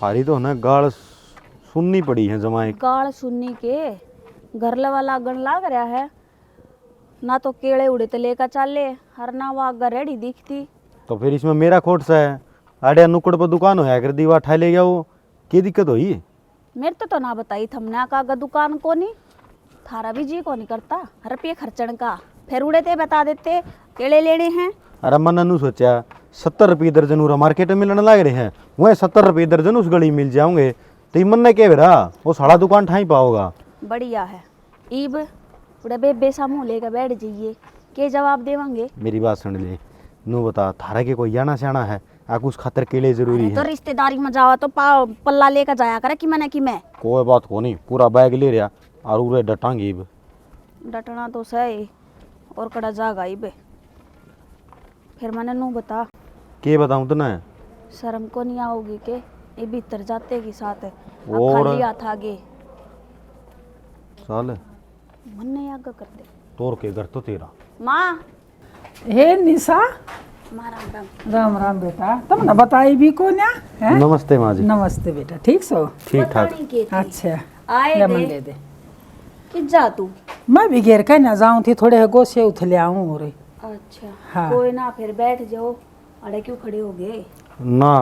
थारी तो ना गाल सुननी पड़ी है जमाए। गाल सुननी के घर लवा लागण लाग रहा है ना, तो केड़े उड़े तो लेकर चाले हर ना वाग रेडी दिखती। तो फिर इसमें मेरा खोट सा है। आड़े नुक्कड़ पर दुकान होया कर दीवा ठा ले गया वो, क्या दिक्कत हुई? मेरे तो ना बताई थमने का दुकान को नहीं, थारा भी जी को नहीं करता रुपये खर्चण का, फिर उड़े ते बता देते केड़े लेने हैं। अरे मन नु सोचा 70 रुपये दर्जन उरा मार्केट में मिलने लग रहे हैं, वह 70 रुपये दर्जन उस गली मिल जाओगे तो ये मन ने कह रहा वो साड़ा दुकान ठाई पाओगा। बढ़िया है ईब उड़े बेबे सा मुँह लेकर बैठ जाइए, के जवाब देवांगे? मेरी बात सुन ले, नू बता थारा के कोई जाना सियाना है आग उस खातर केले जरूरी तो है? रिश्तेदारी में जावा तो पल्ला लेकर जाया करे कि मैंने कि मैं कोई बात को नहीं, पूरा बैग ले रहा और उरे डटांगे इब। डटना तो सही और कड़ा जागा इब। फिर मैंने नू बता के बताऊं तो ना, शर्म को नहीं आओगी के ये भीतर जाते की साथ है और खाली हाथ आगे साल मन नहीं आगा कर दे। तोर के घर तो तेरा। माँ हे निशा, माँ राम राम। राम राम बेटा, तुमने बताई भी को ना है? नमस्ते माँ जी। नमस्ते बेटा, ठीक सो? ठीक ठाक। बतानी के थी। अच्छा आए ले मन दे ले दे। कि जा तू। मैं भी घेर के ना जाऊं थी, थोड़े गोसे उथले आऊं और अच्छा हाँ। कोई ना, फिर बैठ जाओ। अरे क्यों खड़े हो गए? ना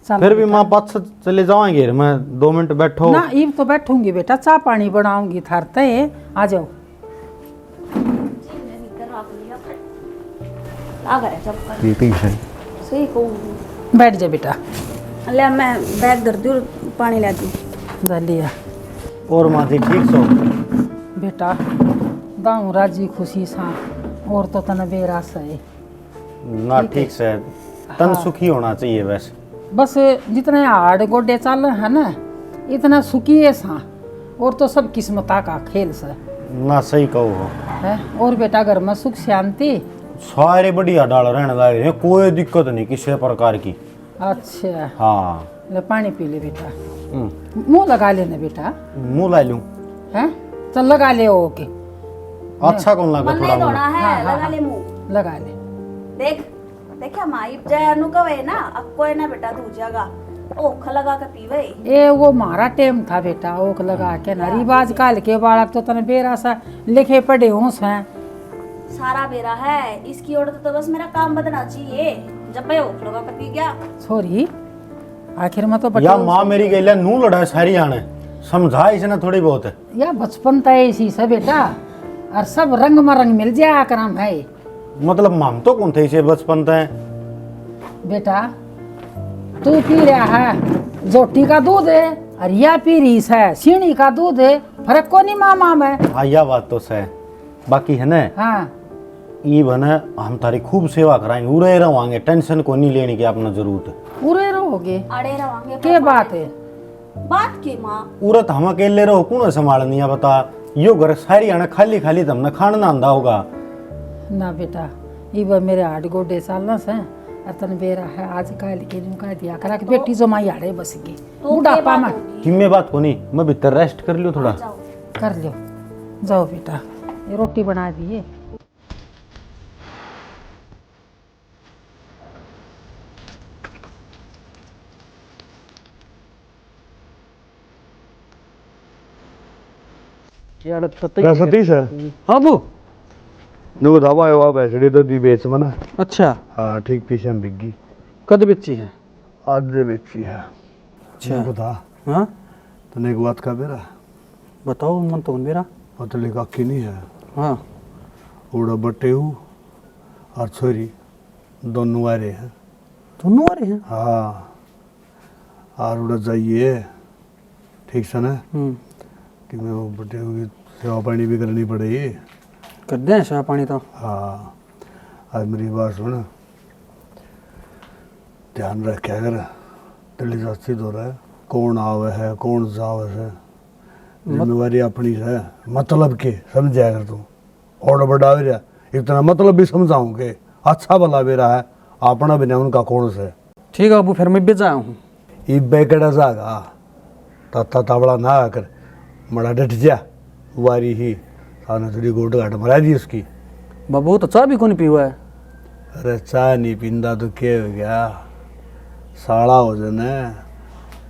चल फिर भी बेटा। माँ पास से चले जाएंगे, मैं 2 मिनट बैठो। ना इब तो बैठूंगी बेटा, चाय पानी बनाऊंगी थारते, आ जाओ। ठीक है। सही कहूँ। बैठ जा बेटा। ले मैं बैग धर दूँ, पानी ला दूँ। जा लिया और माँ जी ठीक सो? बेटा, दाऊ राजी खुशी सा और तो तने बेरास है। ना ठीक से तन सुखी होना चाहिए बस। बस जितने हाड़ गोडे चल है ना, इतना सुखी है सा, और तो सब किस्मता का खेल से ना सही कहो है। और बेटा घर में सुख शांति? सारे बढ़िया डाल रहने लग रहे हैं, कोई दिक्कत नहीं किसी प्रकार की। अच्छा हाँ ले पानी पी ले बेटा, मुंह लगा लेना बेटा। मुँह ला लूं? है चल लगा ले ओके। अच्छा कौन लगा मन थोड़ा नहीं मुँह? धोना है, हाँ, लगा हाँ, ले मुंह। लगा ले। देख देखा माँ इब जय अनु कवे ना, अब कोई ना बेटा तू जागा ओख लगा के पीवे। ए वो मारा टेम था बेटा, ओक लगा के ना रिवाज काल के बालक तो तने बेरा सा लिखे पढ़े होस हैं। सारा बेरा है इसकी ओर तो बस मेरा काम बदलना चाहिए। जब मैं ओख लगा के पी गया सॉरी आखिर में तो या माँ मेरी गैला नू लड़ा सारी आने समझा इसने थोड़ी बहुत। या बचपन तो ऐसी से बेटा, और सब रंग में रंग मिल जाया करम है मतलब माम तो कौन थे इसे बचपन तय? बेटा। तू पी रहा है जोटी का दूध है, और या पी रही है सीणी का दूध है, फर्क को नहीं मामा में। हाँ यह बात तो सही। बाकी है ना हाँ ये बने हम तारी खूब सेवा कराएंगे, उरे रहोगे, टेंशन को नहीं लेने की अपना जरूरत है। पूरे रहोगे अड़े रवांगे के बात है? बात की माँ उरत हम अकेले रहो कौन संभालनी है बता? यो घर सारी आने खाली खाली तुमने खाना आंदा होगा ना बेटा। ये मेरे हाथ गोडे चालना से, और तन बेरा है आज काल के नु कह दिया करा कि बेटी जो माई हाड़े बस गई बुढ़ापा में। कि मैं बात को नहीं, मैं भीतर रेस्ट कर लियो थोड़ा। कर लो जाओ बेटा, ये रोटी बना दिए। सतीश है? हाँ वो नो धावा है भैंसड़ी तो दी बेच मना। अच्छा हाँ ठीक पीछे में बिकी कद बेची है? आज दे बेची है। अच्छा बता हाँ तने एक बात का बेरा बताओ मन तो मेरा। पतली काकी नहीं है, हाँ उड़ा बटे हूँ और छोरी दोनों आ रहे हैं। दोनों आ रहे हैं? हाँ और उड़ा जाइए ठीक से ना कि मैं वो बटे हुए सेवा पानी भी करनी पड़ेगी। कर दें शाह पानी तो। हाँ आज मेरी बात सुन, ध्यान रखा कर दिल्ली जाती हो रहा है, कौन आवे है कौन जावे है, जिम्मेवारी अपनी है। मतलब के समझा कर तू और बड़ा भी रहा इतना मतलब भी समझाऊं के अच्छा भला भी रहा है अपना भी नहीं उनका कौन से। ठीक है अबू फिर मैं बेचा हूँ। ये बेकड़ा जागा ता तावड़ा ना आकर मड़ा डट जा वारी ही साने थोड़ी गोट घाट मरा दी उसकी। बाबू तो चाय भी कौन पी हुआ है? अरे चाय नहीं पींदा तो क्या हो गया, साड़ा हो जाना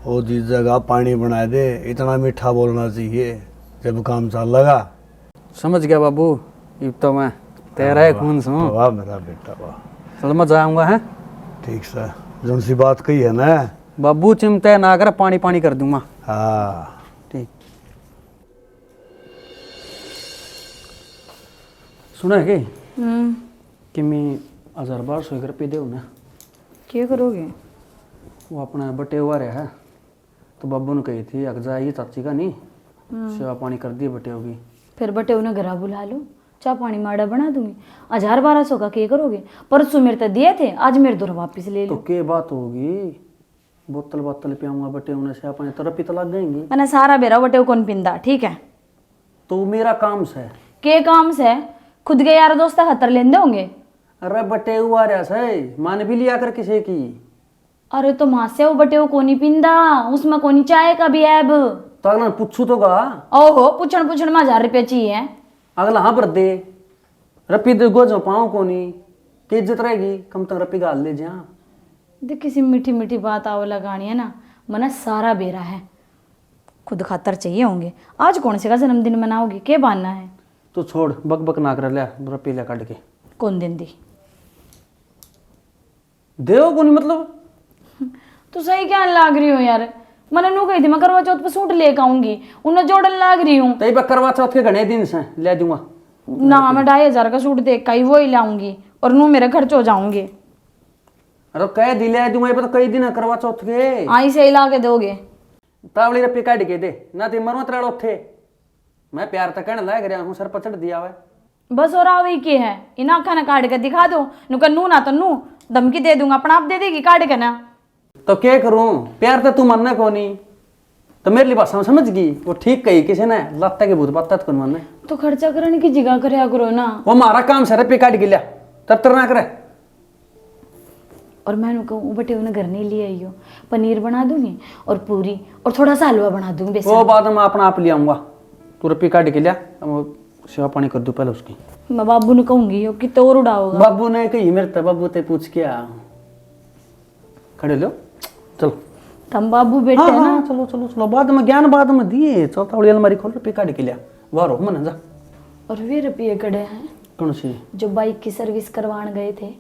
वो जिस जगह पानी बना दे इतना मीठा बोलना चाहिए जब काम चल लगा। समझ गया बाबू, अब तो मैं तेरा ही खून से हूँ। वाह मेरा बेटा वाह। चल मैं जाऊंगा है। ठीक से जो सी बात कही है ना बाबू चिंता ना कर, पानी पानी कर दूंगा। हाँ ठीक। सुना है कि मैं 1200 रुपये दे ना। क्या करोगे? वो अपना बटे हुआ रहा है तो बाबू ने कही थी अग जाइए चाची का नहीं सेवा पानी कर दिए बटे होगी। फिर बटे उन्हें घर बुला लो, चाय पानी माड़ा बना दूंगी। 1200 का क्या करोगे? परसों मेरे तो दिए थे, आज मेरे दो वापिस ले तो लो। के बात होगी, बोतल बोतल पियाऊंगा बटे उन्हें सेवा पानी तरफ तो लग जाएंगी। मैंने सारा बेरा बटे कौन पिंदा, ठीक है? तो मेरा काम से के काम से खुद के यार दोस्त खतर लेंदे होंगे। अरे बटे हुआ रहा से मान भी लिया कर किसी की। अरे तो माँ से वो बटे वो कोनी पिंदा, उसमें कोनी चाय का भी ऐब। तो अगला पूछू तो गा ओहो पूछण पूछण में 1000 रुपया चाहिए। अगला हाँ भर दे रपी दे गो जो पाओ कोनी के इज्जत रहेगी, कम तक रपी गाल ले जा। देख किसी मीठी मीठी बात आओ लगानी है ना, मना सारा बेरा है खुद खातर चाहिए होंगे। आज कौन से का जन्मदिन मनाओगे, के बाना है? तो छोड़ बक बक ना कर लिया रपी लिया काट के। कौन दिन दी देव कोनी मतलब तो सही क्या लाग रही हो यार? मैंने नू कही थी मैं करवा चौथ पे सूट लेकर आऊंगी, उन्हें जोड़न लाग रही हूँ। तई पर करवा चौथ के घने दिन से ले दूंगा ना मैं 2500 का सूट देख ही वो ही लाऊंगी और नू मेरे खर्च हो जाऊंगे। अरे कह दी ले दूंगा, ये पता कई दिन है करवा चौथ के। आई से ही ला के दोगे? तावली रपी काट के दे ना ते मरवा तराड़ो थे। मैं प्यार तक कहने लायक रहा हूँ, सर पचड़ दिया हुआ है। बस और आवे के है इन आखा ना काट के दिखा दो, नु नू ना तो नू धमकी दे दूंगा, अपना आप दे देगी काट के ना। तो क्या करूं, प्यार तो तू मानना कोनी तो मेरे लिए बात समझ गई। वो ठीक कही किसी ने लत्ता के भूत बात कौन मानना। तो खर्चा करने की जगह करे करो ना। वो हमारा काम सर पे काट के लिया तब तर ना करे। और मैं कहूँ बटे उन्हें घर नहीं ले आई हो, पनीर बना दूंगी और पूरी और थोड़ा सा हलवा बना दूंगी बेसन। वो बात मैं अपना आप ले आऊंगा, तू रपी काट के लिया सेवा पानी कर दू पहले उसकी। मैं बाबू ने कहूंगी हो कि तो और उड़ाओगा। बाबू ने कही मेरे तो बाबू ते पूछ के आ खड़े लो चलो। तुम बाबू बेटे हाँ, है ना। हाँ, चलो चलो चलो बाद में ज्ञान बाद में दिए। चौथावड़ी अलमारी खोल रपी काट के लिया वाह रो मन जा। और वे रुपये कड़े हैं कौन सी? जो बाइक की सर्विस करवाने गए थे,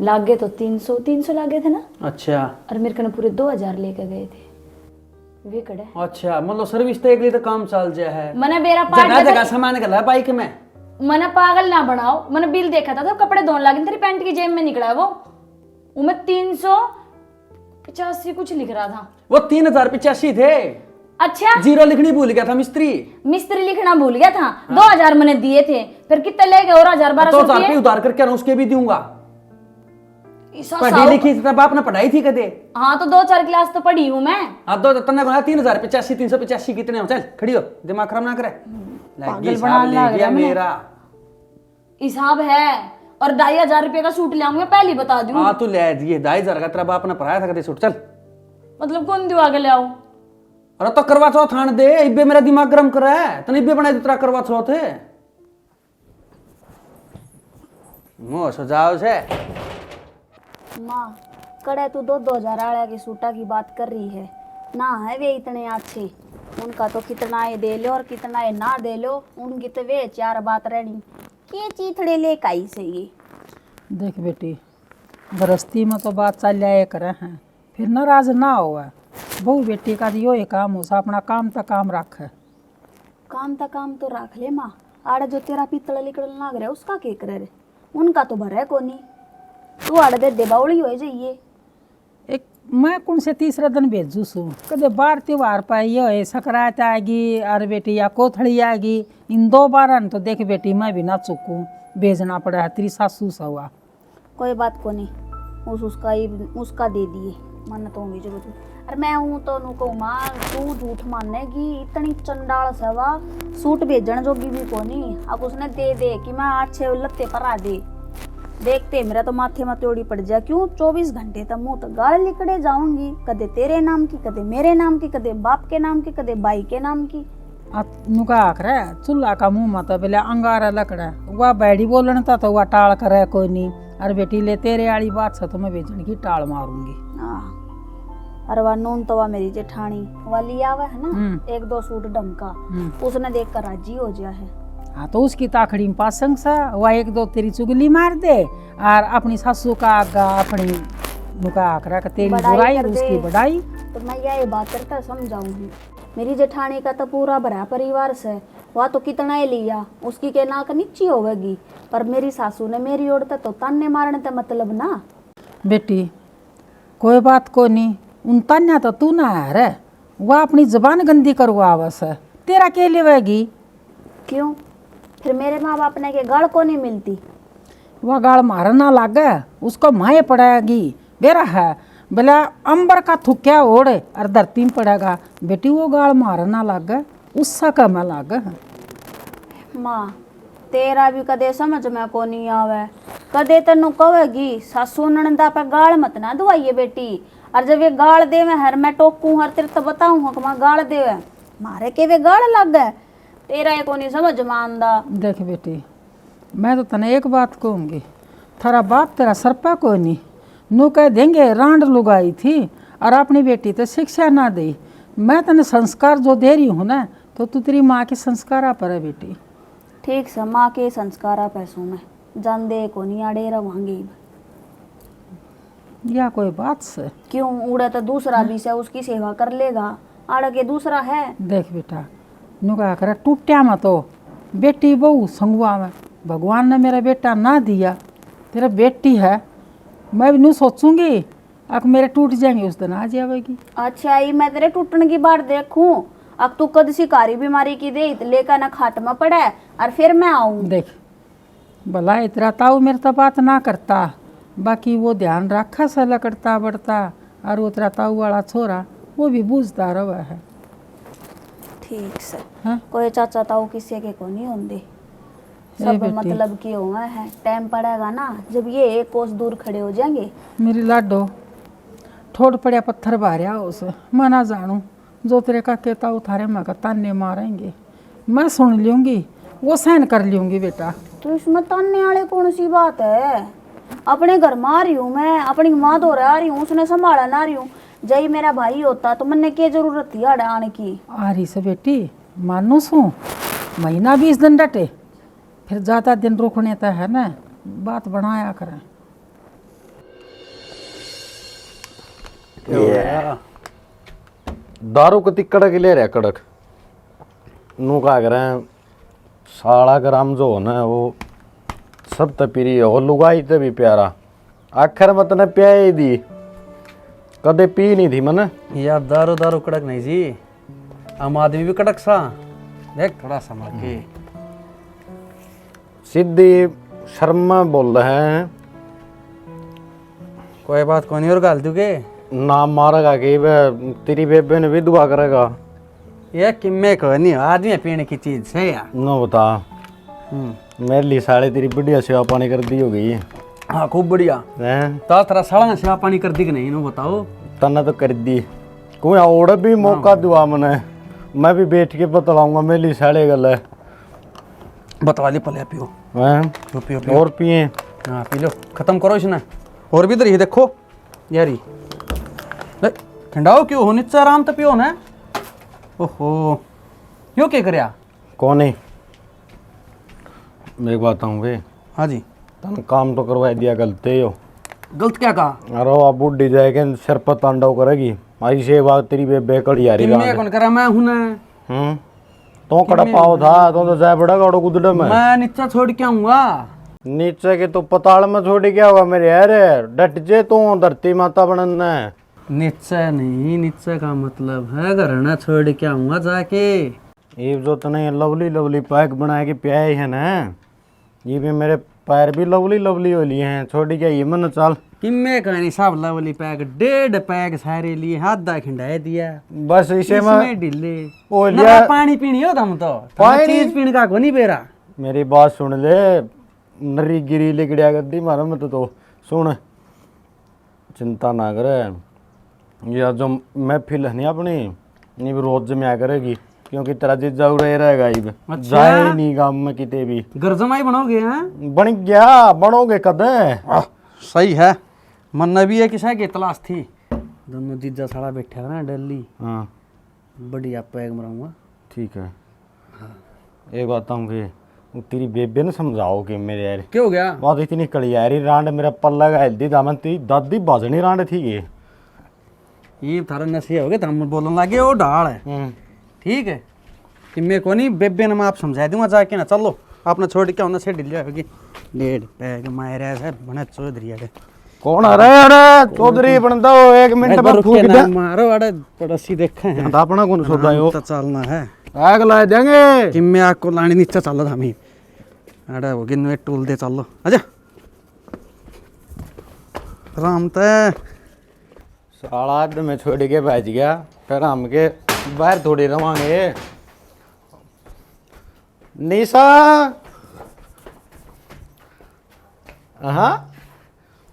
लागे तो 300 लागे थे ना। अच्छा और मेरे कने पूरे 2000 लेके गए थे, वे कड़े। अच्छा मतलब सर्विस तो एक लिए तो काम चल जाए है। मैंने बेरा जगह जगह पार्ट सामान गला बाइक में। मैंने पागल ना बनाओ, मैंने बिल देखा था तो कपड़े धोने लगे, तेरी पैंट की जेब में निकला है वो, उनमें 385 कुछ लिख रहा था। वो 3085 थे। अच्छा जीरो लिखनी भूल गया था मिस्त्री। मिस्त्री लिखना भूल गया था। 2000 मैंने दिए थे, फिर कितने ले गए? और 1200 तो 1000 रुपये उधार करके उसके भी दूंगा। पढ़ी लिखी तब आपने पढ़ाई थी कदे? हाँ तो 2-4 क्लास तो पढ़ी हूँ मैं। अब दो तन्ने को 3085 385 कितने हो? चल खड़ी हो, दिमाग खराब ना करे। पागल बना लग रहा है मेरा हिसाब है। और 2500 रुपये का सूट ले आऊंगा, पहले ही बता दूं। हाँ तू ले दिए 2500 का तेरा बाप ने पढ़ाया था कदे सूट। चल मतलब कौन दिवा के ले आओ? अरे तो करवा चौथ थान दे, इब्बे मेरा दिमाग गरम करा है तने इब्बे बनाई तेरा करवा चौथ है। मुंह सजाओ से माँ कड़े तू 2000 आड़ा की सूटा की बात कर रही है ना, है वे इतने अच्छे, उनका तो कितना ये दे लो और कितना ये ना दे लो, उनकी तो वे 4 बात रहनी के चीथड़े ले काई से ये। देख बेटी, गृहस्थी में तो बात चल जाए करे हैं, फिर नाराज ना हो। बहू बेटी का यो ही काम हो, अपना काम तक काम रख। काम ता काम तो रख ले माँ, आड़े जो तेरा पित्तल लिकड़न लाग रहा है उसका के करे रे, उनका तो भरे कोनी, तू आड़े दे बावली हो जाइए। एक मैं कौन से तीसरा दिन भेजू सू, कदे बार त्योहार पर ये सकरात आएगी और बेटी या कोथड़ी आएगी, इन 2 बार तो देख बेटी मैं भी ना चुकूँ, भेजना पड़ा है तेरी सासू सवा। कोई बात को नहीं, उसका दे दिए मन तो होंगी जरूरत। अरे मैं हूँ तो नु कहूँ माँ तू झूठ मानेगी, इतनी चंडाल सवा सूट भेजन जोगी भी को नहीं। अब उसने दे कि मैं अच्छे लत्ते पर आ दे, देखते मेरा तो माथे में त्योड़ी पड़ जाए। क्यों 24 घंटे तक मुँह तो गाल लिकड़े जाऊंगी, कदे तेरे नाम की, कदे मेरे नाम की, कदे बाप के नाम की, कदे भाई के नाम की। नुका आखरा चूल्हा का मुंह मत पहले अंगारा लकड़ा, वह बैठी बोलने था तो वह टाल करे कोई नहीं। अरे बेटी ले तेरे वाली बात से तो मैं भेजने की टाल मारूंगी। और वह नून तो वह मेरी जेठानी वाली आवे है ना, एक दो सूट ढंग का, उसने देख कर राजी हो गया है। हाँ तो उसकी ताखड़ी में पासंग सा वह एक दो तेरी चुगली मार दे और अपनी सासू का आगा अपनी नुका आकरा का तेरी बढ़ाई बुराई कर दे। उसकी बढ़ाई। तो मैं यही बात करता समझाऊंगी। मेरी जेठानी का तो पूरा भरा परिवार से, वह तो कितना ही लिया, उसकी के नाक नीची होवेगी, पर मेरी सासू ने मेरी ओर तो ताने मारने का मतलब ना। बेटी कोई बात को नहीं, उन तान्या तो तू ना है रे, वह अपनी जुबान गंदी करवा आवस है, तेरा के लेवेगी? क्यों? फिर मेरे माँ बाप ने के गढ़ को नहीं मिलती? वह गाल मारना लागे उसको माए पड़ेगी बेरा है, भला अंबर का थुक्या ओढ़े और धरती में पड़ेगा। बेटी वो गाल मारना लागे उससा कम लागे। माँ तेरा भी कदे समझ में को नहीं आवे, कदे तेनू कहेगी सासू ननदा पे गाल मत ना दुआइए बेटी, और जब ये गाल देवे हर मैं टोकूं हर तेरे तो बताऊं हक मां गाल देवे मारे के वे गाल लग गए, तेरा ये को नहीं समझ में आंदा। देख बेटी मैं तो तने एक बात कहूँगी, थारा बाप तेरा सर पे कोई नहीं, नू कह देंगे रांड लुगाई थी और अपनी बेटी तो शिक्षा ना दी। मैं तने संस्कार जो दे रही हूँ ना, तो तू तेरी माँ के संस्कार पर है बेटी। ठीक से माँ के संस्कारा पैसों में जान दे को नहीं आड़े रवांगी। या कोई बात से क्यों उड़े तो दूसरा भी से उसकी सेवा कर लेगा, आड़ के दूसरा है। देख बेटा नू कहा करे टूटिया मत तो बेटी बहू संगवा में, भगवान ने मेरा बेटा ना दिया, तेरा बेटी है, मैं भी नू सोचूंगी अब मेरे टूट जाएंगे उस दिन आ जाएगी। अच्छा ये मैं तेरे टूटने की बात देखूं, अब तू कद शिकारी बीमारी की दे लेकर ना खाट में पड़े और फिर मैं आऊं। देख भला इतना ताऊ मेरे तो बात ना करता, बाकी वो ध्यान रखा सा लकड़ता बढ़ता, और वो तेरा ताऊ वाला छोरा वो भी बूझता रहा है। ठीक से हाँ? कोई चाचा ताऊ किसी के को नहीं होंगे, ए सब बेटी। मतलब की हुआ है, टाइम पड़ेगा ना जब ये एक कोस दूर खड़े हो जाएंगे। मेरी लाडो ठोड़ पड़िया पत्थर बारिया उसे मैं ना जानू, जो तेरे का कहता उठारे मगर ताने मारेंगे, मैं सुन लूँगी वो सहन कर लूँगी बेटा। तो इसमें ताने वाले कौन सी बात है? अपने घर में आ रही हूँ मैं, अपनी माँ तो आ रही हूँ, उसने संभाला ना रही हूँ। जय मेरा भाई होता तो मैंने क्या जरूरत थी आड़े आने की? आ रही से बेटी मानू सू महीना 20 दिन डटे, फिर ज़्यादा दिन रुकने तो है ना, बात बढ़ाया करें। दारू कति कड़क ले रहा कड़क, नू का करें साड़ा ग्राम जो हो ना वो सब तो पी हो, लुगाई तो भी प्यारा, आखिर में तने प्याई दी, कदे पी नहीं थी मन। यार दारू दारू कड़क नहीं जी, आम आदमी भी कड़क सा, देख थोड़ा समझ के। सीधी शर्मा बोल रहे हैं, कोई बात कौन और गाल दूगे? नाम मारेगा कि वे तेरी बेबे ने विधवा करेगा। ये किम्मे को नहीं आदमी पीने की चीज है यार। न बता मेरे लिए साले तेरी बढ़िया सेवा पानी कर दी होगी। हाँ खूब बढ़िया। हैं तो तेरा साला सेवा पानी कर दी कि नहीं, इन्हों बताओ। तना तो कर दी, कोई और भी मौका दुआ मने, मैं भी बैठ के बतलाऊंगा मेरे लिए साले गल है। बतवा ली पले पियो। हैं पियो पियो पियो। और पिए? हाँ पी लो, खत्म करो इसने। और भी इधर ही देखो यारी, ठंडाओ क्यों हो, नीचे आराम तो पियो ना। ओहो यो क्या करया? कौन है? मैं एक बात बताऊं वे, हाँ जी। तन काम तो करवा दिया, गलते हो। गलत क्या कहा? अरे आप बुढ़ी जाएगी सिर पर तांडव करेगी, ऐसे बात तेरी बेबे कड़ी यारी किम्मे कौन करा, मैं हूं ना। तो कड़ा पाव था तो जाए बड़ा गाड़ो गुदड़े में। मैं नीचे छोड़ के आऊंगा। नीचे के तो पताल में छोड़ क्या होगा मेरे यार, डट जे तू धरती माता बनना है। नीचे नहीं, नीचे का मतलब है घर ना छोड़ के आऊंगा जाके। ये जो तने लवली लवली पैक बना के प्याए है ना, ये भी मेरे पैर भी लवली लवली हो लिए हैं, छोड़ी क्या ये मन चल। किम्मे कहनी सब लवली पैक, 1.5 पैक सारे लिए, आधा खिंडाए दिया बस इसे इसमें ढीले। ओ ना लिया पानी पीनी हो तुम तो, पानी- चीज पीने का को नहीं पेरा। मेरी बात सुन ले, नरी गिरी लिकड़िया गद्दी मारा मत तो सुन, चिंता ना करे, यह जो महफिल है नहीं अपनी, ये भी रोज जमया करेगी, क्योंकि तेरा जीजा उड़े रहेगा ये अच्छा। जाए नहीं गाँव में किते भी। घर जमाई बनोगे? हैं बन गया, बनोगे कदे। सही है, मन भी है किसा की तलाश थी, दोनों जीजा साला बैठा है ना दिल्ली, हाँ बढ़िया पैग मराऊंगा। ठीक है। एक बात कहूँगी, वो तेरी बेबे ने समझाओ कि मेरे यार क्या हो गया? बात इतनी कड़ी यार रांड मेरा पल्ला का हेल्दी दामन तेरी दादी बाजनी रांड थी ये। ये थारा नशे हो गए तो हम बोलने लगे वो ढाल है। ठीक है कि मेरे को नहीं, बेबे ने मैं आप समझा दूंगा जाके ना। चलो आपने छोड़ के होना से ढिल जाएगी। डेढ़ पैग मारे है बने चौधरी है। कौन आ रहा है? अरे चौधरी बनता हो, एक मिनट में फूक दे। मारो अरे पड़ोसी देखे हैं अपना कौन सोता है? तो चलना है आग ला देंगे कि मैं आपको लाने नीचे चलो हमें। अरे वो गिन टूल दे चलो आजा राम तय साला तो मैं छोड़ के बैठ गया, फिर हम के बाहर थोड़ी रवांगे। निशा हाँ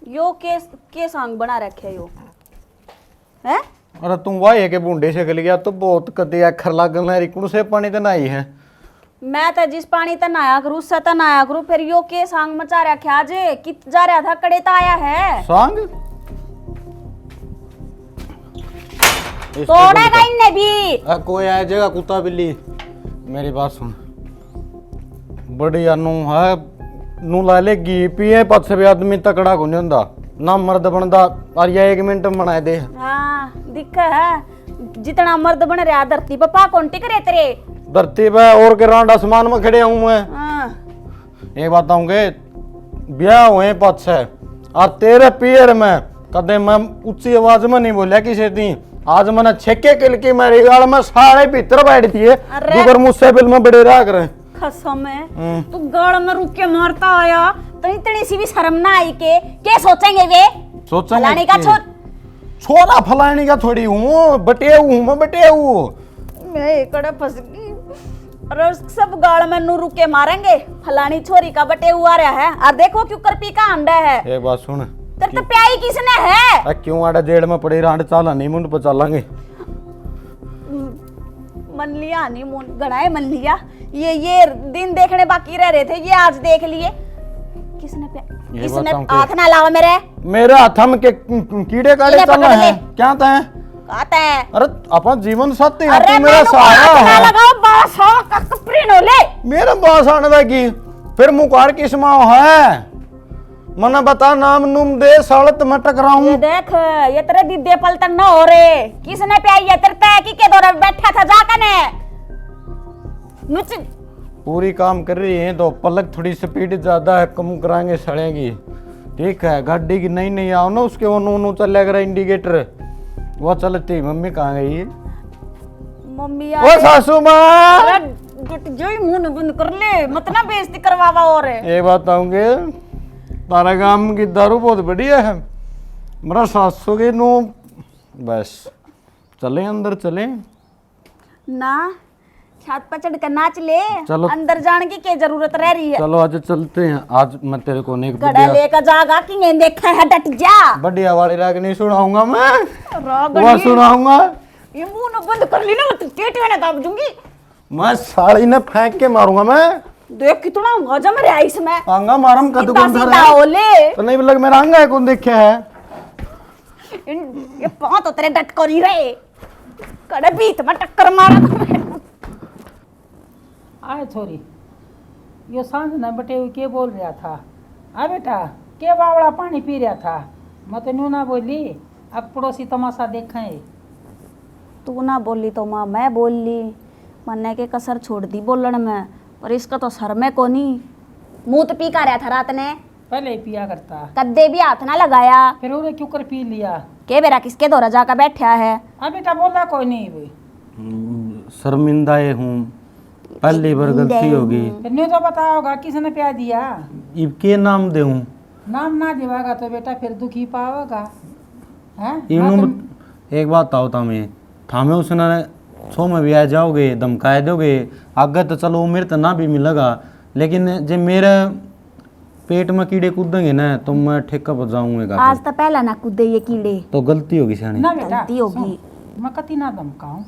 यो के सांग बना रखे यो है। अरे तुम वाह के बूंडे से गल गया तो बहुत कदे अखर लागल है रिकू से पानी तो नहीं है। मैं तो जिस पानी त नहाया करूँ उससे त नहाया करूँ, फिर यो के सांग मचा रखा आज कित जा रहा था कड़े ता आया है सांग तोड़ेगा इनने भी। कोई आ जाएगा कुत्ता बिल्ली। मेरी बात सुन, बढ़िया नू है नू ला ले घी पिए पत से भी आदमी तकड़ा को नहीं होंदा ना मर्द बनदा। और ये 1 मिनट में बना दे। हाँ दिख है जितना मर्द बन रहा धरती पर पा कौन टिक रहे तेरे धरती पे और के रांड आसमान में खड़े हूँ मैं। हाँ। एक बात कहूँगे, ब्याह हुए पत से और तेरे पियर में कदे मैं ऊंची आवाज में नहीं बोलिया किसी दी। आज मैंने छेके किल की मेरी गाल में सारे भीतर बैठ दिए दूसर मुझसे बिल में बड़े रहा करे। कसम है तू गाड़ में रुक के मारता आया तो इतनी सी भी शर्म ना आई के सोचेंगे वे सोचेंगे का छोरा फलाने का थोड़ी हूँ, बटे हूँ मैं, बटे हूँ मैं एकड़े फंस गई। और सब गाड़ में नू रुक के मारेंगे फलानी छोरी का बटे हुआ रहा है। और देखो क्यों कर पी का अंडा है। एक बात सुन, तेरे तो प्याई किसने है? क्यों आड़ा जेड़ में पड़ी रांड चाला नहीं मुंड पर चलेंगे। मन लिया नहीं मुंड गड़ाए मन लिया। ये दिन देखने बाकी रह रहे थे, ये आज देख लिए। किसने हाथ ना लावा मेरे हाथ में के कीड़े काड़े चल रहे हैं क्या तय कहते हैं। अरे अपन जीवन साथी है, अरे तू मेरा सहारा है। लगाओ बास हो ककप्री नो ले मेरा बास आने लगी फिर मुकार किस माँ है मना बता नाम नुम दे सालत में टकराऊं। ये देख ये तेरे दीदे पलटन न हो रे। किसने प्याई है तेरे तय की के दौरे बैठा था जाकने नुच पूरी काम कर रही है तो पलक थोड़ी स्पीड ज्यादा है, कम कराएंगे सड़ेगी। ठीक है गाड़ी की नहीं आओ ना उसके वो नू चल कर इंडिकेटर वो चलती। मम्मी कहाँ गई? मम्मी ओ सासू माँ जो ही मुंह बंद कर ले मत ना बेइज्जती करवावा। और ये बात आऊंगे तारा गांव की दारू बहुत बढ़िया है। मेरा सासू के नो बस चले अंदर चले ना छत पर चढ़ कर नाच ले। चलो अंदर जाने की क्या जरूरत रह रही है? चलो आज चलते हैं। आज मैं तेरे को नहीं गड़ा लेकर जागा कि नहीं देखा है डट जा। बढ़िया वाली राग नहीं सुनाऊंगा मैं, राग वो सुनाऊंगा। ये मुंह न बंद कर ली ना मैं टेट में दाब दूंगी। मैं साड़ी ने फेंक के मारूंगा मैं। देख कितना गजब रे आइस में आंगा मारम कदू कौन सीधा ओले तो नहीं लग मेरा आंगा है कौन देखा है। ये पांव तो तेरे डट कर ही रहे कड़े बीत में टक्कर मारा। आए छोरी यो सांझ न बटे हुए के बोल रहा था? आ बेटा के बावड़ा पानी पी रहा था? मैं तो न्यू ना बोली अब पड़ोसी तमाशा देखें। तू ना बोली तो माँ मैं बोल ली। मन्ने के कसर छोड़ दी बोलन में पर इसका तो सर में को नहीं मुंह तो पी का रहा था रात ने। पहले ही पिया करता कद्दे भी हाथ ना लगाया फिर उन्हें क्यों कर पी लिया? के बेरा किसके दौरा जाकर बैठा है? हाँ बेटा बोला कोई नहीं भी शर्मिंदा हूँ पहली बार गलती होगी। फिर न्यू तो पता होगा किसने प्या दिया। इब के नाम दे नाम ना देवागा तो बेटा फिर दुखी पावेगा हैं? एक बात आओ तामे थामे उसने छो में भी आ जाओगे धमकाए दोगे आगे तो चलो मेरे तो ना भी मिलेगा लेकिन जब मेरे पेट में कीड़े कूदेंगे ना तो मैं ठेका पर जाऊंगा। आज तो पहला ना कूदे ये कीड़े तो गलती होगी सियानी। ना बेटा गलती होगी। मैं कति ना धमकाऊं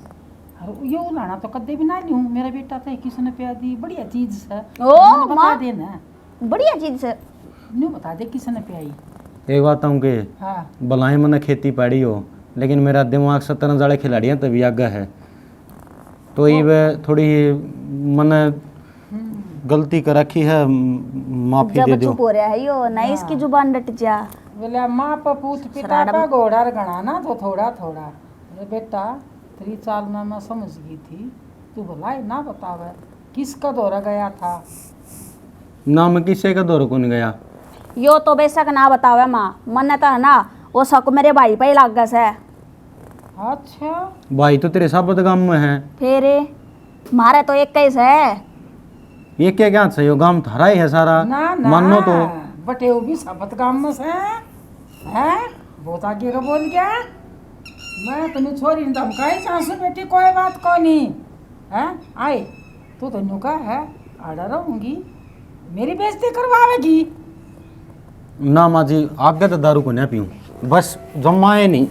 और यो लाना तो कदे भी ना लूं। मेरा बेटा तो किसने प्या दी बढ़िया चीज है। ओ मैंने बता माँ देना बढ़िया चीज से न्यू बता दे किसने प्याई। एक बात आऊँ के हाँ भलाई मैंने खेती पाड़ी हो लेकिन मेरा दिमाग 70 जाले खिलाड़ियाँ तभी आगे है, तो ये वह थोड़ी मैंने गलती कर रखी है, माफी दे जब दो। चुप हो रहा है यो नहीं इसकी जुबान डट जा। बोले माँ पपूत पिता का घोड़ा गणा ना तो थोड़ा थोड़ा। अरे बेटा 3 साल में मैं समझ गई थी, तू भला ना बतावे किसका दौरा गया था। ना मैं किसी का दौर को नहीं गया। यो तो बेशक ना बतावे माँ, मन तो है ना वो शक मेरे भाई पे ही लाग गस है। अच्छा भाई तो तेरे साबत गांव में है, फिर मारे तो एक कैसे है। ये क्या सही हो, गांव थारा ही है सारा। ना ना मानो तो बटे वो भी सबत गांव में से हैं, बहुत आगे का बोल गया। मैं तुम्हें छोरी धमकाई चांसू बेटी कोई बात को नहीं है। आए तू तो नुका है आड़ा रहूंगी, मेरी बेइज्जती करवावेगी। ना माँ जी आगे तो दारू को नहीं पीऊँ, बस जमाए नहीं।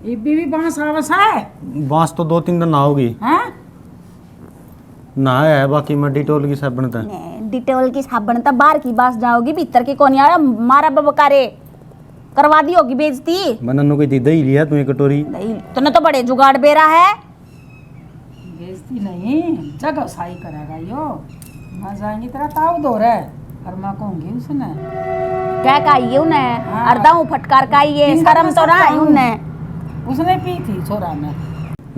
ये भी बांस आवस है बांस तो 2-3 दिन ना होगी, हैं? ना है, बाकी मैं डिटोल की साबुन था। डिटेल की साबन तब बाहर की बास जाओगी, भीतर की कौन यार मारा बबकारे करवा दी होगी बेइज्जती। मैंने कोई दही लिया तू एक कटोरी। नहीं तूने तो बड़े जुगाड़ बेरा है। बेइज्जती नहीं जगह साई करेगा यो। मैं जाएंगी तेरा ताऊ दो रहे और मैं कहूंगी उसने क्या कही उन्हें हाँ। अर्दाऊ फटकार का ये शर्म तो ना आई उन्हें। उसने पी थी छोरा ने।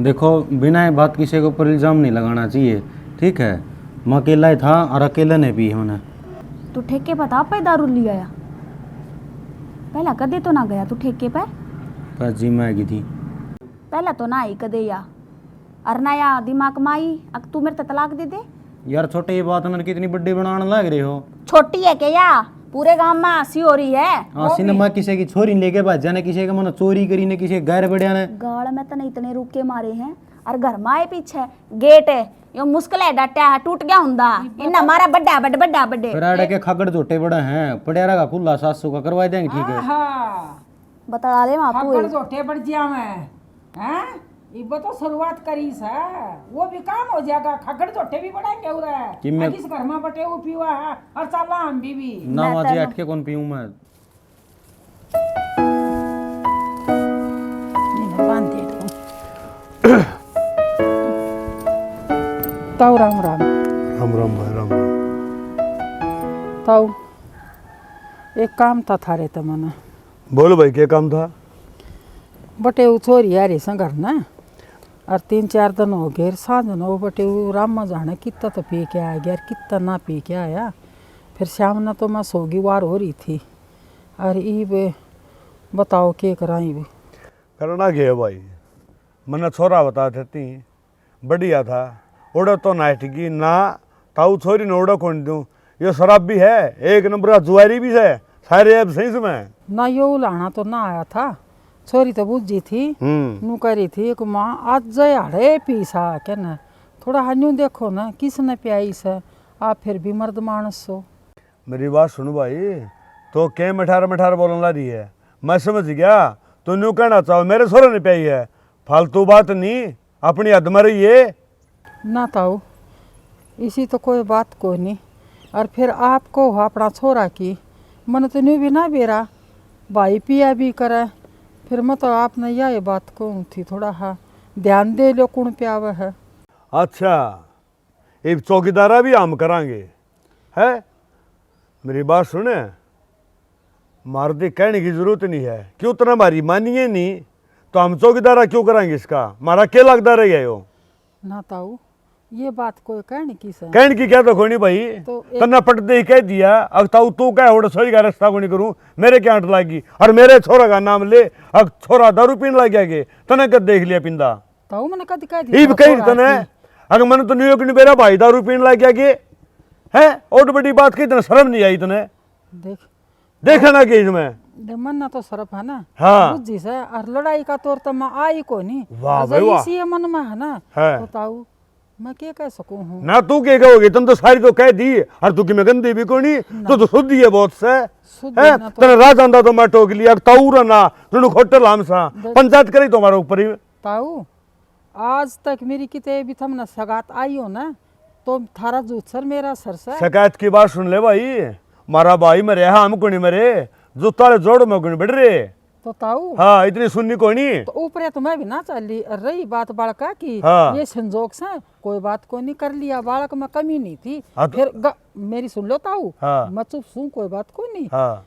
देखो बिना बात किसी के ऊपर इल्ज़ाम नहीं लगाना चाहिए, ठीक है। मैं अकेला ही था और अकेले ने पी मैंने। तू ठेके पर था पे दारू लिया या पहला कदे तो ना गया तू ठेके पे। बस जी मैं आई थी। पहला तो ना आई कदे या और ना या दिमाग में आई अब तू मेरे ते तलाक दे दे। यार छोटे ये बात मैंने कितनी बड़ी बनाने लग रहे हो। छोटी है क्या या पूरे गांव में हंसी हो रही है। हाँ सिनेमा किसी की छोरी लेके भाज जाने, किसी का मैंने चोरी करी ने, किसी गैर बढ़िया ने। गाड़ में तो नहीं इतने रुके मारे हैं और घर में आए पीछे गेट है यो मुश्किल है डटा है टूट गया हुंदा इन हमारा बड्डा बड्डे बड्डा बड्डे फिर आड़े के खागड़ झोटे बड़े हैं, पड़ियारा का खुला 700 का करवा देंगे, ठीक है। हाँ बता दे मापू खाकर जोटे बढ़ जिया मैं हैं। इब तो शुरुआत करी है, वो भी काम हो जाएगा। खगड़ जोटे भी बढ़ाएंगे उरे कि मैं- किस घर में बटे वो पीवा है और चला हम भी ना माजी अटके कौन पीऊं मैं। बांध दे ताऊ राम राम। राम राम भाई राम राम। ताऊ एक काम था थारे तो मना बोलो भाई क्या काम था। बटे वो छोरी यारी संगर ना और 3-4 दिन हो गए साँझ हो बटे वो राम में जाने कितना तो पी के आ गया कितना ना पी के आया। फिर शाम न तो मैं सोगी वार हो रही थी और ये बताओ के कराई भी करना क्या भाई, मैंने छोरा बता देती बढ़िया था ओड़ा तो ना ठगी ना ताऊ छोरी ने ओड़ा कौन दूँ। ये शराब भी है एक नंबर का जुआरी भी है सारे अब सही में ना यो उलाना तो ना आया था। छोरी तो बुझी थी नू करी थी एक माँ आज जय हड़े पीसा क्या ना थोड़ा हन्यू देखो ना किसने प्याई से आप फिर भी मर्द मानस हो। मेरी बात सुनो भाई, तो क्या मठार मठार बोलने ला रही है, मैं समझ गया तो न्यू कहना चाहो मेरे छोरे ने प्याई है, फालतू बात नहीं अपनी हद में रही है। ना ताऊ इसी तो कोई बात को नहीं और फिर आपको अपना छोरा की मन तो न्यू भी ना बेरा भाई पिया भी करे फिर मैं तो आपने यह बात कहूँ थी थोड़ा हाँ ध्यान दे लो कौन प्याव है। अच्छा एक चौकीदारा भी हम करांगे है। मेरी बात सुने, मारती कहने की जरूरत नहीं है, क्यों उतना हमारी मानिए नहीं तो हम चौकीदारा क्यों कराएंगे इसका, मारा क्या लगता रह गया हो। ना ताऊ ये बात कोई कहने की सर कहने की क्या तो खोनी भाई तो तना पट दे कह दिया अब ताऊ तू क्या हो सही का रास्ता को नहीं करूं मेरे क्या आंट लागी और मेरे छोरा का नाम ले अब छोरा दारू पीने लग गया के तने कद देख लिया पिंदा ताऊ मैंने कद कह ई कही तने अगर मैंने तो न्यूयॉर्क नहीं बेरा भाई दारू पीने लग गया के है और बड़ी बात की तने शर्म नहीं आई तने देख देखा ना कि इसमें मन ना तो सरफ है ना हाँ। बुझी से और लड़ाई का तौर तो मैं आई को नहीं वाह भाई वाह। इसी मन में है ना है। तो ताऊ मैं क्या कह सकूं हूँ ना तू क्या कहोगे तुम तो सारी तो कह दी और तू कि मैं गंदी भी कोनी तो शुद्धि है बहुत से शुद्ध है ना तो- तने राज आंदा तो मैं टोक लिया ताऊ ना तुनु होटल हमसा पंचायत करी तुम्हारे ऊपर ही। ताऊ आज तक मेरी किते भी थम ना सगात आई हो ना तो थारा जूत सर मेरा सर से शिकायत की बात सुन ले भाई, मारा भाई मरे हम कुणी मरे जूताले जोड़ में कुणी बढ़ रे तो ताऊ हाँ इतनी सुननी कोई नहीं। तो ऊपर तो मैं भी ना चली। रही बात बालका की, हाँ। ये संजोग से कोई बात को नहीं कर लिया, बालक में कमी नहीं थी। हाँ तो- फिर मेरी सुन लो ताऊ, हाँ। मैं चुप सू, कोई बात को नहीं। हाँ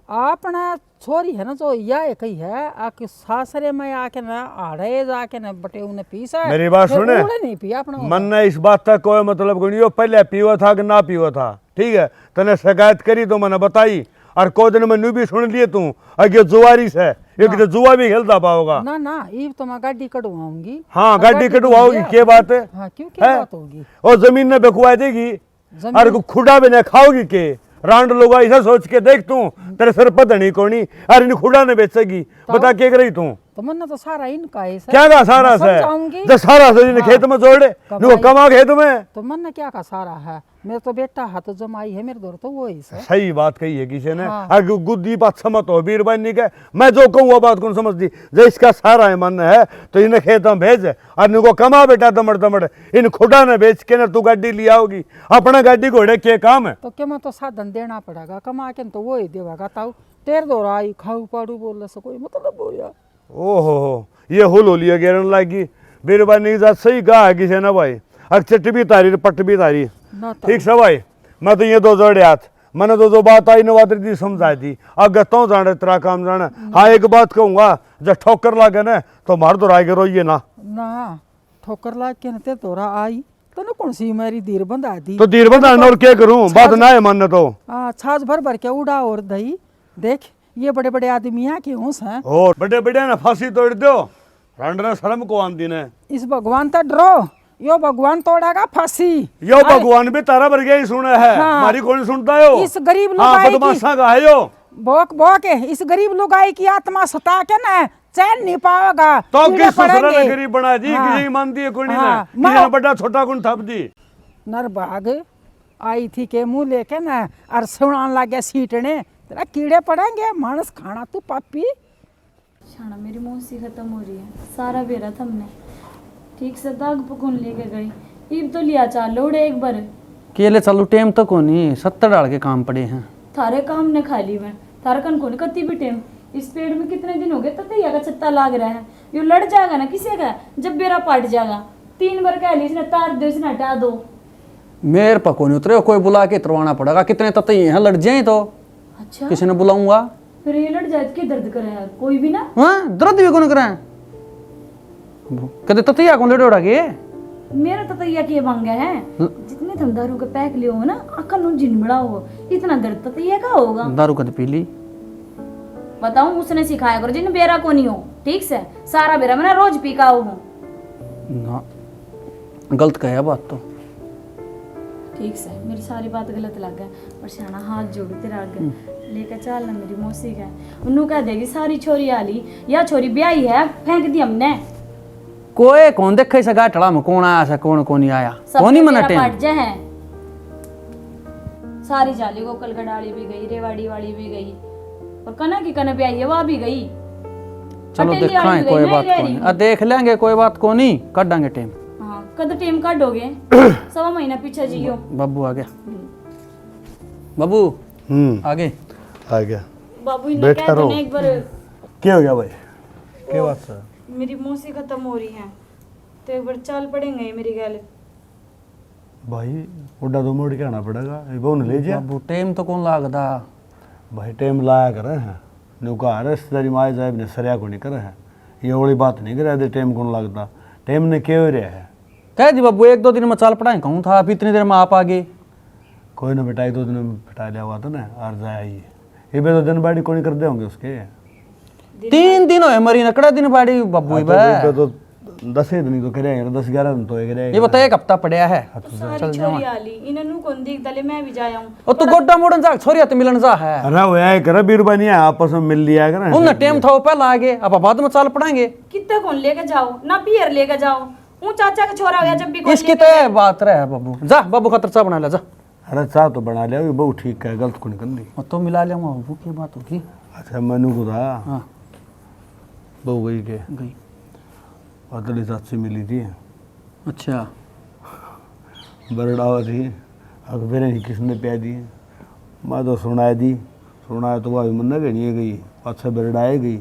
अपना छोरी है ना जो यह कही है आके सासरे में आके ना आड़े जाके ना बटे उन्हें पीसा है। मेरी बात फिर सुने, उड़े नहीं पिया अपना। मन ने इस बात का कोई मतलब कोई नहीं, वो पहले पीवा था कि ना पीवा था, ठीक है। तने शिकायत करी तो मैंने बताई, और को दिन में भी सुन लिए तू अगे जुआरी से एक तो जुआ भी खेलता पाओगा। ना ना ये तो मैं गाड़ी कटवाऊंगी। हाँ गाड़ी कटवाओगी, क्या बात है? हाँ क्यों क्या है? बात होगी? और जमीन ने बेकुआ देगी जमीन- और खुड़ा भी नहीं खाओगी के रांड लोग ऐसा सोच के देख तू तेरे सिर पर धनी कोनी और इन खुड़ा ने बेचेगी, बता के रही तू तो मन तो सारा इनका है सर। क्या का सारा मैं से समझाऊंगी। जो सारा से जिन्हें खेत में जोड़े नुको कमा खेत में। तो मन ने क्या का सारा है, मेरे तो बेटा हाथ जमाई है मेरे दौर तो वो ही सर। सही बात कही है किसी ने। हाँ। अगर गुद्दी बात समझ हो बीरबान नहीं कह, मैं जो कहूँ वो बात कौन समझती। जो इसका सारा है मन है तो इन्हें खेत में भेज और इनको कमा बेटा दमड़ दमड़, इन खुदा ने बेच के ना तू गाड़ी लिया होगी, अपना गाड़ी घोड़े के काम है। तो क्या मैं तो साधन देना पड़ेगा, कमा के तो वो ही देगा। ताऊ तेर दौर आई खाऊ पाड़ू बोलने से कोई मतलब हो या। ओहो ये हुल होलिया गेरन लागी बीरबानी की जात सही कहा है किसी ने भाई। अब चट भी तारी पट भी तारी, ना ताऊ। ठीक से भाई। मैं तो ये दो जोड़े हाथ, मैंने तो जो बात आई नवाद दी समझाई थी, अब तो जाने तेरा काम जाना। हाँ एक बात कहूंगा, जब ठोकर लागे ना तो मार दो राय के रोइए ना। ना ठोकर लाग के न ते दौरा आई तो न कौन सी मेरी धीर बंधा दी। तो धीर बंधा और क्या करूं, बात ना है मानने तो। छाछ भर भर के उड़ा और दही देख, ये बड़े बड़े आदमियाँ के होश हैं। और बड़े बड़े ना फांसी तोड़ दो, रंडरा शर्म को आंदी ने। इस भगवान तो डरो, यो भगवान तोड़ेगा फांसी। यो भगवान भी तारा भर गया ही सुना है, हाँ। हमारी कौन सुनता है यो? इस गरीब हाँ लुगाई की बदमाशा का है यो। भोक भोक इस गरीब लुगाई की आत्मा सता के ना चैन नहीं पाओगा। तो कीड़े किस ससुरा ने पड़ेंगे। गरीब बना दी, हाँ। किसी मानती है कोई नहीं हाँ, ना, किसी ने बड़ा छोटा कौन थप दी। नरबाग आई थी के मुंह लेके ना और सुनान लगे सीटने, तेरा कीड़े पड़ेंगे मानस खाना तू पापी। शाना मेरी मौसी खत्म हो रही है, सारा बेरा था हमने ठीक से दाग पकौन लेके गई। ईब तो लिया चार लोड़े एक बार केले चलो टेम तो को नहीं 70 डाल के काम पड़े हैं। थारे काम ने खा ली मैं, थारे कन को कत्ती भी टेम। इस पेड़ में कितने दिन हो गए ततैया का छत्ता लाग रहा है, यो लड़ जाएगा ना किसी का, जब बेरा पाट जाएगा। 3 बार कह ली इसने तार दो, इसने हटा दो। मेरे पको नहीं उतरे, कोई बुला के तरवाना पड़ेगा। कितने ततई हैं, लड़ जाए तो अच्छा किसी ने बुलाऊंगा। फिर ये लड़ जाए तो क्या दर्द करे यार, कोई भी ना। हाँ दर्द भी कौन करें, कदे ततैया कौन लड़े उड़ा के। मेरा ततैया के मांगे है, जितने तुम दारू का पैक लियो हो ना अकल नु जिनबड़ा हो, इतना दर्द ततैया का होगा। दारू कद पी ली, बताऊं उसने सिखाया करो जिन बेरा को नहीं हो, ठीक से सारा बेरा मैं रोज पी का हूँ। ना गलत कहे बात तो। ठीक से मेरी सारी बात गलत लग गया, पर शाना हाथ जोड़ तेरा आगे लेकर चल ना मेरी मौसी का। उन्होंने कह देगी सारी छोरी आली या छोरी ब्याही है फेंक दी हमने। कोई कौन देखे से गाठड़ा में कौन आया से कौन कौन नहीं आया, सब कौन ही मना तेरा टेम। पाट जाए हैं। सारी जाली को कलगडाली भी गई, रेवाड़ी वाली भी गई, और कना की कना ब्याही है वह भी गई। चलो पटेली दिखाएं वाली भी कोई गई, बात मैं को रह नहीं, रही देख लेंगे कोई बात को नहीं, काट देंगे टेम। हाँ कद टेम काटोगे 1.25 महीना पीछे जियो। बाबू आ गया, बाबू आगे आ गया। बाबू ने बैठा कह दो रहो। ना एक बार, क्या हो गया भाई, क्या बात है? मेरी मौसी खत्म हो रही है तो एक बार चाल पड़ेंगे मेरी गल। भाई उड़ा दो मोड़ के आना पड़ेगा, ये बहु ने ले जा। बाबू टेम तो कौन लागदा। भाई टाइम लाया करे हैं, नुका रिश्तेदारी माए जाए ने सरिया को नहीं करे है, ये वाली बात नहीं करे दे टाइम कौन लगता। टाइम ने क्या हो रहा है, कह दी बाबू 1-2 दिन में चाल पड़ाए कहूँ था, अब इतनी देर में आप आ गए। कोई ना बेटा 1-2 दिन में बिठा लिया हुआ था ना, और जाए ये भी तो दिन बाड़ी को नहीं कर दे होंगे उसके। 3 दिन हो मरी नकड़ा दिन बाड़ी बाबू तो 10 दिन ही तो करे, 10-11 दिन तो ये बता, 1 हफ्ता पड़या है। सारी छोरी आली इन्हें कौन देख दले मैं भी जाया हूँ। और तू गोड्डा मोड़न जा, छोरिया तो मिलन जा है। अरे वो यार करे बीरबानी है, आपस में मिल लिया करे। उन टेम था वो पहले आगे, अब बाद में चाल पड़ाएंगे। कितना कौन लेके जाओ ना पियर लेके जाओ, वो चाचा का छोरा हो गया जब भी कौन इसकी तो ये बात रहे बाबू, जा बाबू खातर चाह बना ले जा। अरे चाह तो बना लिया, बहुत ठीक है, गलत को नहीं करनी। और तो मिला लिया बाबू, की बात होगी। अच्छा मनु को था हाँ बहु गई के गई। और तली साथ से मिली थी, अच्छा बरड़ावा थी, अखबार ही किसने प्या दी, मैं तो सुनाए दी, सुनाया तो वह मन गई गई, अच्छा बरड़ाए गई,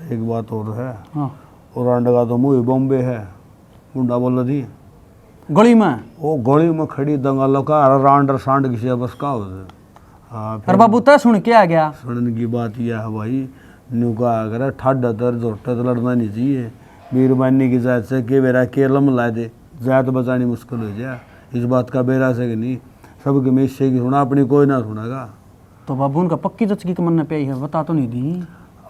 एक बात और है, हाँ और अंडा का तो मुँह बॉम्बे है, मुंडा बोल दी गली में। वो गोली में खड़ी दंगालों का रांडर सांड किसी बस का हो। हाँ अरे बाबू तय सुन के आ गया। सुनने की बात यह है भाई, न्यू का अगर ठाडा दर्द जोटा तो लड़ना नहीं चाहिए। बीरबानी की जात से के बेरा के लम ला दे, जात बचानी मुश्किल हो जाए। इस बात का बेरा से कि नहीं, सबके में से की सुना, अपनी कोई ना सुनागा। तो बाबू उनका पक्की जचकी के मन में पे है, बता तो नहीं दी।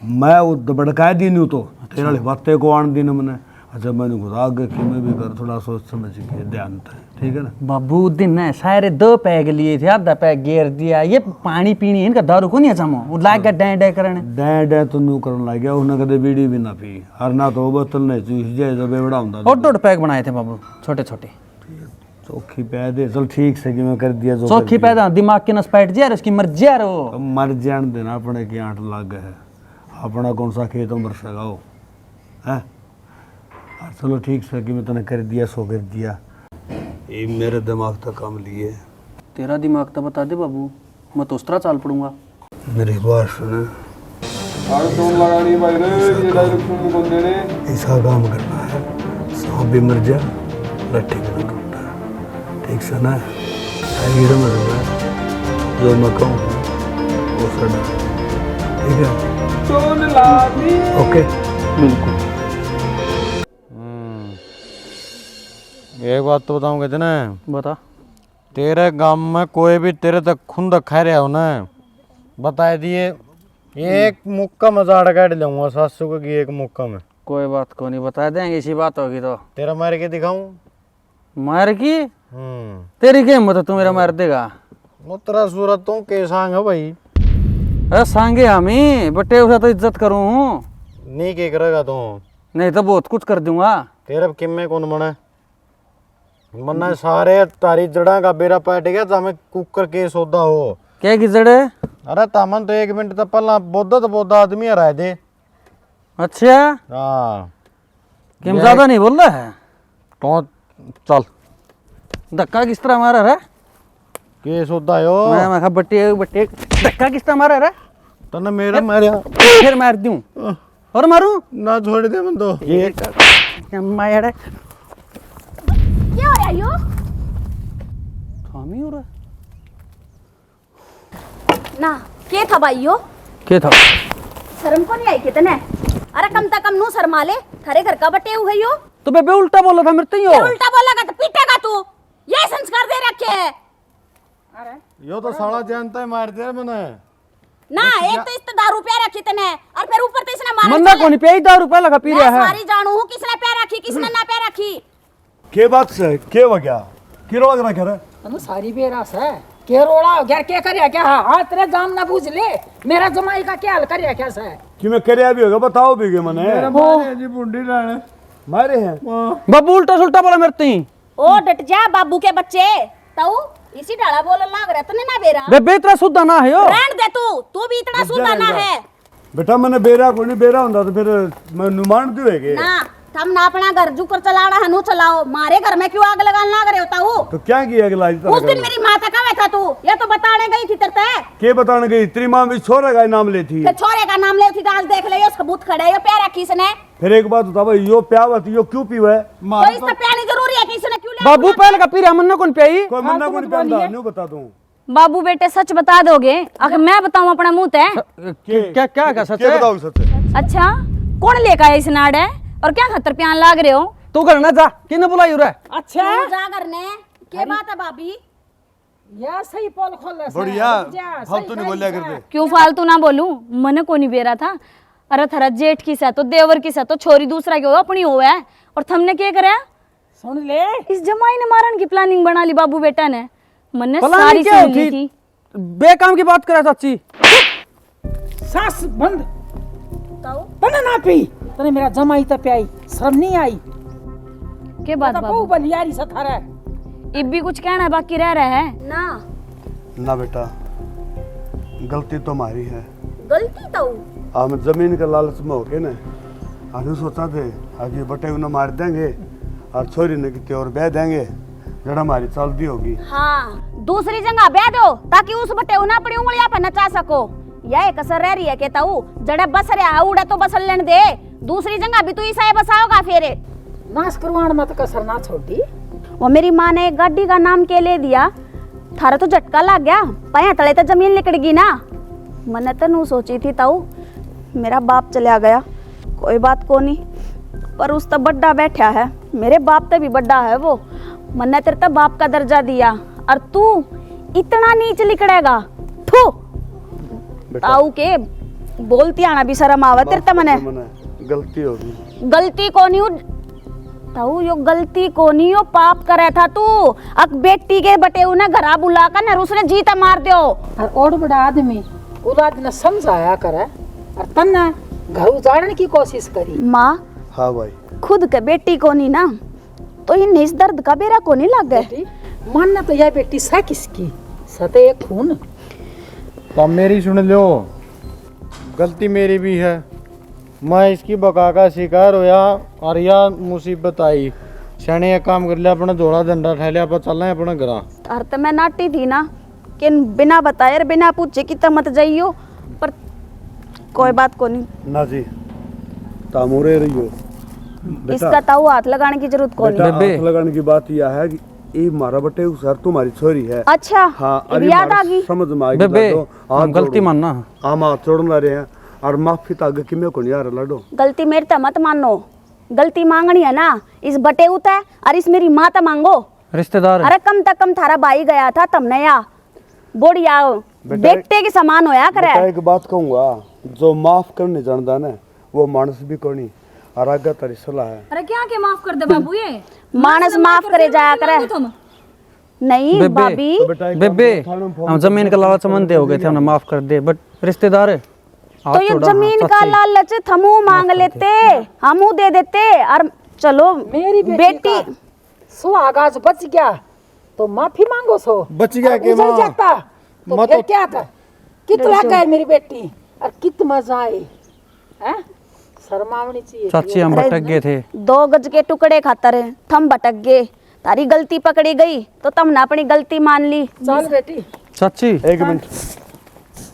मैं वो भड़काए दी नहीं तो तेरे वाली बातें को आन दी मैंने। अच्छा मैंने खुद आगे कि मैं भी कर थोड़ा सोच समझ के ध्यान था, ठीक है ना। बाबू दिन है सारे 2 पैग लिए थे, आधा पैग गेर दिया। ये पानी पीनी है इनका, दारू को नहीं जमा, वो लाग गया डै डै करने। डै तो न्यू करने लग गया, उन्हें कदे बीड़ी भी ना पी, हर ना तो बोतल नहीं चूस जाए तो बेवड़ा होता। और 2 पैग बनाए थे बाबू, छोटे छोटे। चौखी पैदे चल ठीक से कि मैं कर दिया जो चौखी पैदा दिमाग के नस पैट जा उसकी मर्जी यार। वो अब मर जान देना, अपने की आंट लग है, अपना कौन सा खेत मर सका हो है। चलो ठीक से कि मैं तने कर दिया सो कर दिया, ये मेरे दिमाग तक काम लिए। तेरा दिमाग तो बता दे बाबू, मैं तो उस तरह चाल पड़ूंगा। मेरी बात सुने, ऐसा काम करना है, सांप भी मर जा लट्ठी भी ना टूटा, ठीक से ना। आएगी समझ में, जो मैं कहूँ वो सुना, ठीक है। ओके बिल्कुल। एक बात तो बताऊँ कहते ना, बता। तेरे गांव में कोई भी तेरे तक खुंद खा रहा हो ना, बता दिए एक मुक्का मजाड़ काट लूंगा 700 की एक मुक्का में। कोई बात को नहीं, बता देंगे, इसी बात होगी तो। तेरा मार के दिखाऊं? मार की तेरी क्या हिम्मत है, तू मेरा मार देगा? वो तेरा सूरत तो के सांग है भाई। अरे सांगे हमी बटे, उसे तो इज्जत करूँ। नहीं के करेगा तू? नहीं तो बहुत कुछ कर दूंगा। तेरे किम्मे कौन बना मना सारे तारी जड़ा का बेरा पाट गया तो हमें कुकर के सौदा हो क्या की जड़े? अरे तामन तो 1 मिनट तो पहला बोदा आदमी हराए दे। अच्छा हाँ किम ज्यादा नहीं बोल रहा है तो चल। धक्का किस तरह मारा रे? के सौदा हो? मैं कहा बट्टे बट्टे धक्का किस तरह मारा रे? तने मेरा मारिया फिर मार दूं और मारूं ना छोड़ दे मन तो ये माया क्या हो रहा है यो? थामी हो रहा ना के था भाई यो? क्या था? शर्म को नहीं आई कितने? अरे कम से कम नू शर्मा ले, थारे घर का बटे हुए यो। तो बेबे उल्टा बोला था मेरे ये उल्टा बोलेगा तो पीटेगा तू, ये संस्कार दे रखे है। अरे यो तो साला जानता है मार दे मने ना एक तो इस दारू पे रखी तने, और फिर ऊपर से इसने मारा। मन्ना को नहीं पे 10 रुपए लगा पी रहा मैं है। सारी जानू हूँ किसने पे रखी किसने ना पे रखी। के बात से के हो गया, किरो वगैरह कह रहा है। तनु सारी बेरास है के रोड़ा हो गया, क्या करे क्या? हाँ तेरे जाम ना पूछ ले, मेरा जमाई का क्या हाल करे क्या सा है? कि मैं करे भी होगा, बताओ भी के मने जी बुंडी लाने मारे हैं। बाबू उल्टा सुल्टा बोला मेरे ती। ओ डट जा बाबू के बच्चे, ताऊ इसी डाला बोल लाग रहा तने ना बेरा। बेबे इतना सुद्धा ना है यो। रहन दे तू भी इतना सुधा ना है बेटा। मैंने बेरा कोई नहीं, बेरा होता तो फिर मैं नुमान दुएगे ना। हम ना अपना घर जुकर चलाना है नु चलाओ, मारे घर में क्यों आग लगाना लाग रहे होता हूँ? तो क्या किया अगला उस दिन मेरी माँ तक आवे था तू, ये तो बताने गई थी तेरे ते। के बताने गई? तेरी माँ भी छोरे का नाम लेती फिर छोरे का नाम लेती तो आज देख ले उसका बूथ खड़े है, यो प्यारा किसने? फिर एक बात बता भाई, यो प्यावत यो क्यों पीवे? तो इसका प्यानी जरूरी है किसने क्यों ले? बाबू पहले का पी रहा, मन्ना कौन पियाई? कोई मन्ना को नहीं पहनता, न्यू बता दूं। बाबू बेटे सच बता दोगे? अगर मैं बताऊं अपना मुंह ते? क्या क्या का सच के है? बताओ सच है? अच्छा कौन लेकर आया इस नाड़ है और क्या खतर प्यान लाग रहे हो? तू करना जा, किने बुलाई रे? अच्छा तू जा करने के बात है भाभी? या सही पोल खोल ले बढ़िया फालतू नहीं बोलिया करते। क्यों फालतू ना बोलूं? मने को नहीं बेरा था। अरे थारा जेठ की सा तो देवर की सा तो छोरी दूसरा की हो अपनी हो है, और थमने क्या करे? सुन ले इस जमाई ने मारन की प्लानिंग बना ली बाबू बेटा ने। मन्ने प्लानिंग सारी क्या सुन ली होती? थी। बेकाम की बात करा चाची। सास बंद ताऊ तने ना पी, तने मेरा जमाई तो प्याई, शर्म नहीं आई? के बात तो बाबू? बहु बलियारी सा थारा इब भी कुछ कहना बाकी रह रहा है ना। ना बेटा, गलती तो हमारी है। गलती ताऊ? हम जमीन के लालच में होके ना हम सोचा थे आगे बटे उन्हें मार देंगे और छोरी ने कितने और बह देंगे, जड़ा हमारी चलती होगी। हाँ दूसरी जगह ब्याह दो ताकि उस बटे उन्हें अपनी उंगलियां पर नचा सको। यह कसर रह रही है कहता हूँ जड़े बस रहा उड़ा तो बसल लेने दे दूसरी जगह भी तू ही साहे बसाओगा फिर नाश करवाण मत कसर ना छोड़ी। वो मेरी माँ ने एक गाड़ी का नाम के ले दिया थारा तो झटका लग गया पाया तले तो जमीन लिकड़गी ना। मैंने तो नू सोची थी ताऊ मेरा बाप चला गया कोई बात को नहीं पर उस तो बड्डा बैठा है मेरे बाप तो भी बड्डा है वो। मैंने तेरे तो बाप का दर्जा दिया और तू इतना नीच लिकड़ेगा थू ताऊ के बोलती आना भी शर्म आवा तेरे तो मने गलती होगी। गलती को नहीं ताऊ यो गलती को नहीं यो पाप करे था तू अक बेटी के बटे उन्हें घरा बुला कर न उसने जीता मार दियो। और बड़ा आदमी औलाद ने समझाया करे और तन्ना घर उजाड़ने की कोशिश करी। माँ हाँ भाई खुद के बेटी को नहीं ना तो इन इस दर्द का बेरा को नहीं लग गए। बेटी मानना तो यह बेटी सा किसकी सते एक खून। तो मेरी सुन लो गलती मेरी भी है। मैं इसकी बका का शिकार होया और यह मुसीबत आई सने एक काम कर लिया अपना धोड़ा डंडा ठा लिया पर चलना है अपना घर। और तो मैं नाटी थी ना कि बिना बताए और बिना पूछे कि तब मत जाइयो पर कोई बात को नहीं ना जी तामुरे रहियो इसका ताऊ हाथ लगाने की जरूरत को बेटा नहीं। हाथ लगाने की बात यह है कि ये मारा बटे सर तुम्हारी छोरी है। अच्छा हाँ अब अभी याद मारा आ गई। समझ में आ गई बेबे लाडो, हाथ हम गलती जोड़ो। मानना। हम हाथ जोड़न रहे हैं और माफी तो आगे किमें को नहीं आ रहा लाडो। गलती मेरी तो मत मानो गलती मांगनी है ना इस बटे उता है और इस मेरी माँ तो मांगो। रिश्तेदार अरे कम तक कम थारा भाई गया था तुमने या बोड़िया बेटे के समान होया करे। बेटा एक बात कहूंगा जो माफ करने जानता ना वो मानस भी को नहीं और आगे तेरी सलाह है। अरे क्या के माफ कर दे बाबू ये मानस माफ करे जाया करे नहीं बेबे, भाभी तो बेटा एक बेबे काम करो, थाने में फोन हम जमीन का लालच मंदे हो गए थे हमने माफ कर दे बट रिश्तेदार है तो ये जमीन का लालच थमू मांग लेते हमू दे देते और चलो मेरी बेटी का सुहागाज बच गया तो माफी मांगो सो बच गया के उजड़ माँ जाता तो मत फिर क्या था कितना गए मेरी बेटी और कित मजा आई हैं शर्मावनी चाहिए। चाची हम भटक गए थे 2 गज के टुकड़े खातर थम भटक गए तारी गलती पकड़ी गई तो तुमने अपनी गलती मान ली। चल बेटी चाची एक मिनट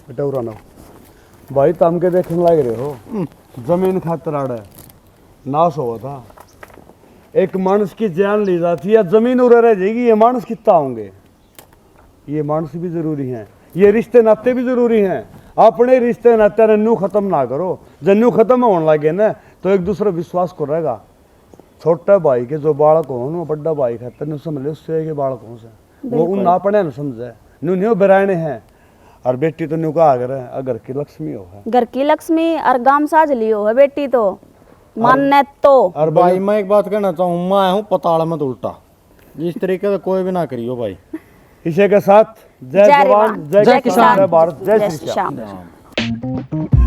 बेटा उराना भाई तम के देखने लग रहे हो जमीन खातर आड़ा नाश हुआ था एक मानस की जान ली जाती है जमीन उड़ा रह जाएगी। ये मानस कितना होंगे ये मानस भी जरूरी हैं ये रिश्ते नाते भी जरूरी हैं। अपने रिश्ते नाते नन्नू खत्म ना करो जन्नू खत्म होने लगे ना तो एक दूसरे विश्वास को रहेगा। छोटा भाई के जो बालक हो वो बड़ा भाई खातर नहीं समझ ले उससे के बालक हो से वो उन ना पढ़े ना समझे न्यू न्यू बेराने हैं और बेटी तो न्यू का आगर है अगर की लक्ष्मी हो है घर की लक्ष्मी और गांव साज लियो है बेटी तो मानने तो। और भाई मैं एक बात कहना चाहूँ मैं हूँ पताल में तो उल्टा इस तरीके से कोई भी ना करियो भाई। इसी के साथ जय जवान जय किसान किसान, जय भारत जय जय श्री श्री श्याम। श्याम।